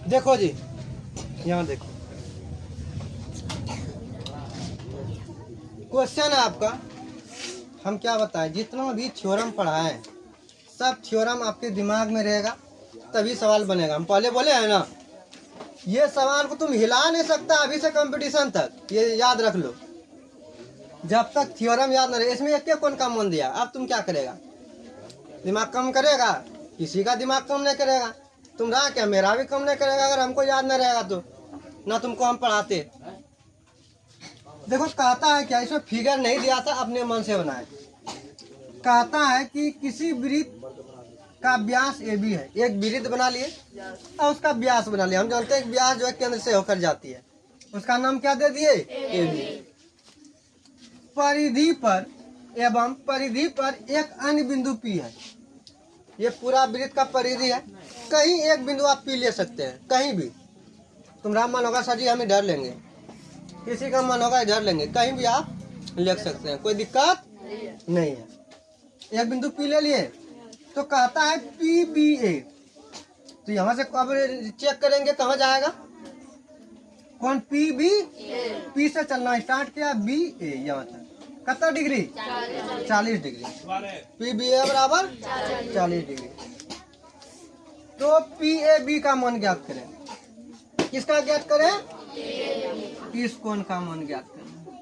देखो जी, यहाँ देखो क्वेश्चन है आपका। हम क्या बताएं, जितना भी थ्योरम पढ़ा है सब थ्योरम आपके दिमाग में रहेगा तभी सवाल बनेगा। हम पहले बोले हैं ना, ये सवाल को तुम हिला नहीं सकता अभी से कंपटीशन तक, ये याद रख लो। जब तक थ्योरम याद न रहे, इसमें एक कौन काम मन दिया, अब तुम क्या करेगा, दिमाग कम करेगा? किसी का दिमाग कम नहीं करेगा। तुम रहा क्या, मेरा भी कम नहीं करेगा अगर हमको याद नहीं रहेगा तो, ना तुमको हम पढ़ाते। देखो कहता है क्या, इसमें फिगर नहीं दिया था, अपने मन से बनाए। कहता है कि किसी वृत्त का व्यास ए बी है, एक वृत्त बना लिए और उसका व्यास बना लिया। हम जानते हैं व्यास जो है केंद्र से होकर जाती है, उसका नाम क्या दे दिए, ए बी। परिधि पर एवं परिधि पर एक अन्य बिंदु पी है। ये पूरा वृत्त का परिधि है, कहीं एक बिंदु आप पी ले सकते हैं, कहीं भी। तुम्हारा मन होगा सर जी हम इधर लेंगे, किसी का मन होगा इधर लेंगे, कहीं भी आप ले सकते हैं, कोई दिक्कत नहीं है। एक बिंदु पी ले लिए तो कहता है पी बी ए। तो यहाँ से अब चेक करेंगे कहाँ जाएगा, कौन पी बी, पी से चलना स्टार्ट किया, बी ए यहाँ तक कितना डिग्री, 40 डिग्री। पी बी ए बराबर 40 डिग्री। तो पी ए बी का मान ज्ञात करें, किसका ज्ञात करें, इस कोण का मान ज्ञात करना,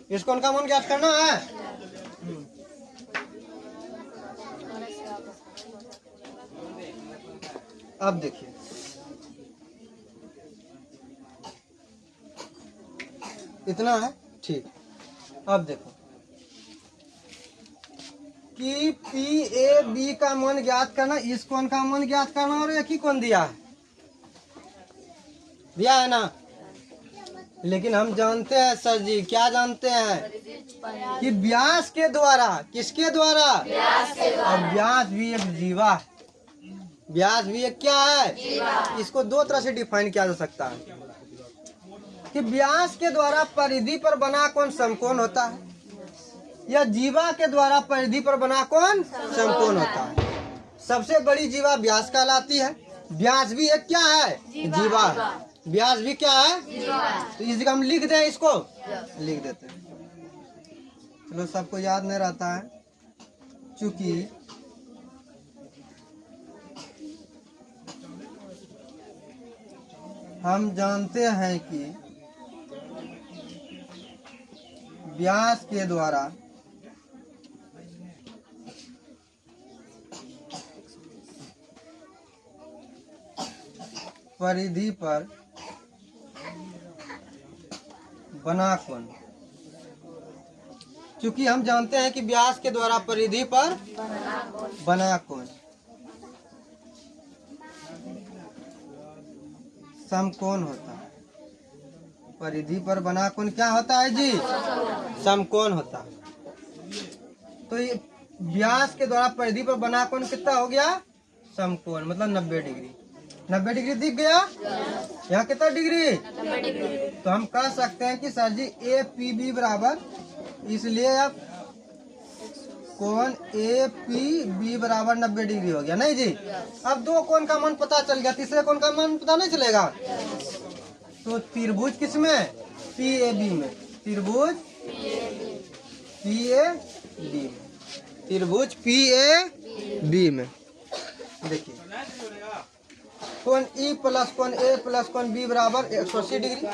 इस कोण का मान ज्ञात करना है। अब देखिए इतना है, ठीक। अब देखो कि पी ए बी का मान ज्ञात करना, इस कोण का मान ज्ञात करना, और एक ही कोण दिया है ना। लेकिन हम जानते हैं सर जी, क्या जानते हैं कि व्यास के द्वारा, किसके द्वारा, और व्यास भी एक जीवा है। व्यास भी एक क्या है, इसको दो तरह से डिफाइन किया जा सकता है कि व्यास के द्वारा परिधि पर बना कोण समकोण होता है, या जीवा के द्वारा परिधि पर बना कोण समकोण होता है। सबसे बड़ी जीवा व्यास कहलाती है। व्यास भी एक क्या है, जीवा। व्यास भी क्या है, तो इस जगह हम लिख दें, इसको लिख देते हैं। चलो सबको याद नहीं रहता है, चूंकि हम जानते हैं कि व्यास के द्वारा परिधि पर बना कोण, क्योंकि हम जानते हैं कि व्यास के द्वारा परिधि पर बना कोण समकोण होता है। परिधि पर बना कोण क्या होता है जी, समकोण होता है। तो ये व्यास के द्वारा परिधि पर बना कोण कितना हो गया, समकोण, मतलब 90 डिग्री। 90 डिग्री दिख गया, यहाँ कितना डिग्री, 90 डिग्री। तो हम कह सकते हैं कि sir ji A P B बराबर, इसलिए अब कोण ए पी बी बराबर 90 डिग्री हो गया, नहीं जी। अब दो कोण का मान पता चल गया, तीसरे कोण का मान पता नहीं चलेगा। तो त्रिभुज किसमें, पी ए बी में, त्रिभुज पी ए बी में, त्रिभुज पी ए बी में। देखिए कोण ई प्लस कोण ए प्लस कोण बी बराबर 180 डिग्री।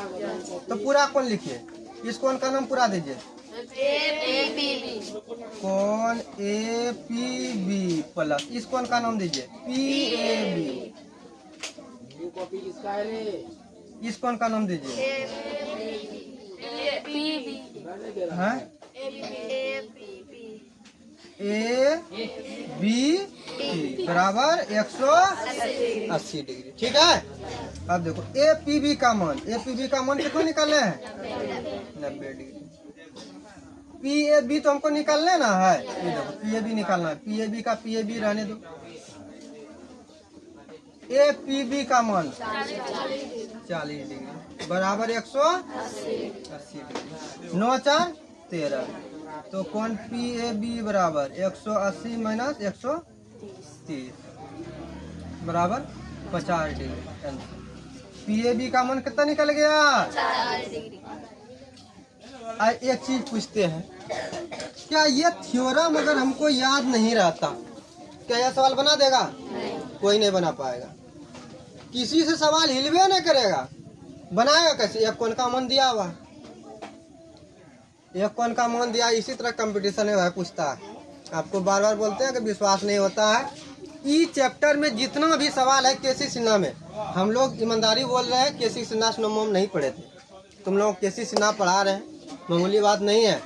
तो पूरा कोण लिखिए, इस कोण का नाम पूरा दीजिए, कोण ए पी बी प्लस इस कोण का नाम दीजिए पी ए बी। इस कोण का नाम दीजिए हाँ? ए बी बराबर 180 डिग्री, ठीक है। अब देखो ए पी बी का मान, ए पी बी का मान कितना निकालने हैं, 90 डिग्री। पी ए बी तो हमको निकालने ना है, ये देखो पी ए बी निकालना है, पी ए बी का पी ए बी रहने दो। ए पी बी का मान 40 डिग्री बराबर 180 डिग्री, 9 4 13। तो कोण पी ए बी बराबर 180 माइनस 130 बराबर 50 डिग्री। PAB का मान कितना निकल गया? 4 डिग्री। एक चीज पूछते हैं, क्या ये थ्योरम अगर हमको याद नहीं रहता, क्या यह सवाल बना देगा? नहीं। कोई नहीं बना पाएगा। किसी से सवाल हिलवे नहीं करेगा, बनाएगा कैसे? एक कोण का मान दिया हुआ, एक कोण का मान दिया। इसी तरह कंपटीशन है, वह पूछता है। आपको बार बार बोलते हैं कि विश्वास नहीं होता है। ई चैप्टर में जितना भी सवाल है केसी सिन्हा में, हम लोग ईमानदारी बोल रहे हैं, केसी सिन्हा स्नोमोम नहीं पढ़े थे। तुम लोग केसी सिन्हा पढ़ा रहे हैं, मामूली बात नहीं है।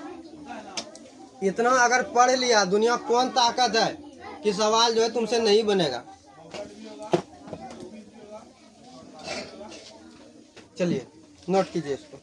इतना अगर पढ़ लिया, दुनिया कौन ताकत है कि सवाल जो है तुमसे नहीं बनेगा। चलिए नोट कीजिए इसको।